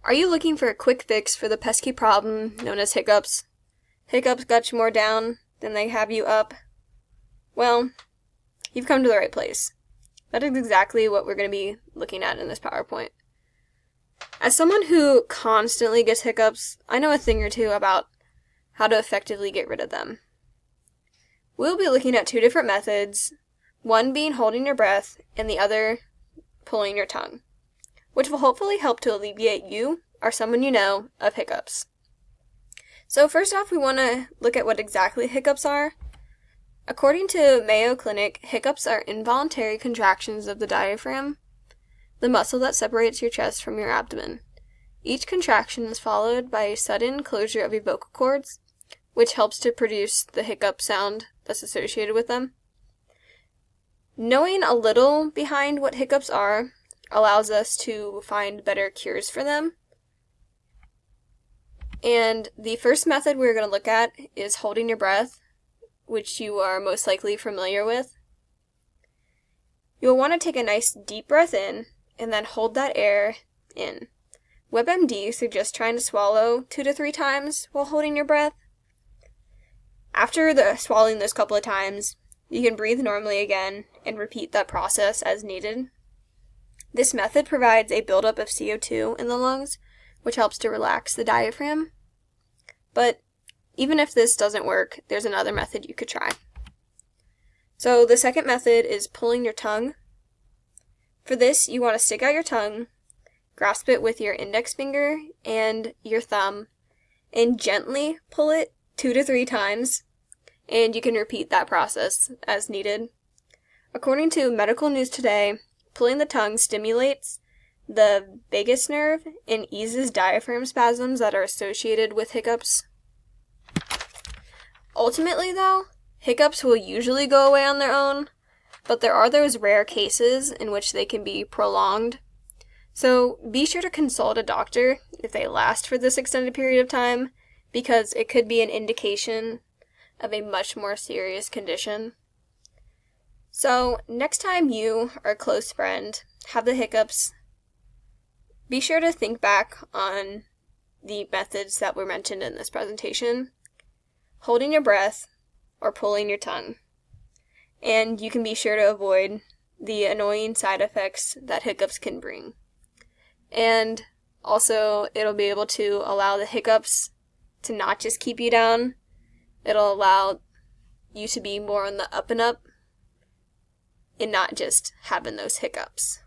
Are you looking for a quick fix for the pesky problem known as hiccups? Hiccups got you more down than they have you up? Well, you've come to the right place. That is exactly what we're going to be looking at in this PowerPoint. As someone who constantly gets hiccups, I know a thing or two about how to effectively get rid of them. We'll be looking at two different methods, one being holding your breath and the other pulling your tongue, which will hopefully help to alleviate you or someone you know of hiccups. So first off, we want to look at what exactly hiccups are. According to Mayo Clinic, hiccups are involuntary contractions of the diaphragm, the muscle that separates your chest from your abdomen. Each contraction is followed by a sudden closure of your vocal cords, which helps to produce the hiccup sound that's associated with them. Knowing a little behind what hiccups are allows us to find better cures for them. And the first method we're going to look at is holding your breath, which you are most likely familiar with. You'll want to take a nice deep breath in and then hold that air in. WebMD suggests trying to swallow 2 to 3 times while holding your breath. After swallowing this couple of times, you can breathe normally again and repeat that process as needed. This method provides a buildup of CO2 in the lungs, which helps to relax the diaphragm. But even if this doesn't work, there's another method you could try. So the second method is pulling your tongue. For this, you want to stick out your tongue, grasp it with your index finger and your thumb, and gently pull it 2 to 3 times, and you can repeat that process as needed. According to Medical News Today, pulling the tongue stimulates the vagus nerve and eases diaphragm spasms that are associated with hiccups. Ultimately, though, hiccups will usually go away on their own, but there are those rare cases in which they can be prolonged. So be sure to consult a doctor if they last for this extended period of time, because it could be an indication of a much more serious condition. So next time you or a close friend have the hiccups, be sure to think back on the methods that were mentioned in this presentation: holding your breath or pulling your tongue. And you can be sure to avoid the annoying side effects that hiccups can bring. And also, it'll be able to allow the hiccups to not just keep you down, it'll allow you to be more on the up and up and not just having those hiccups.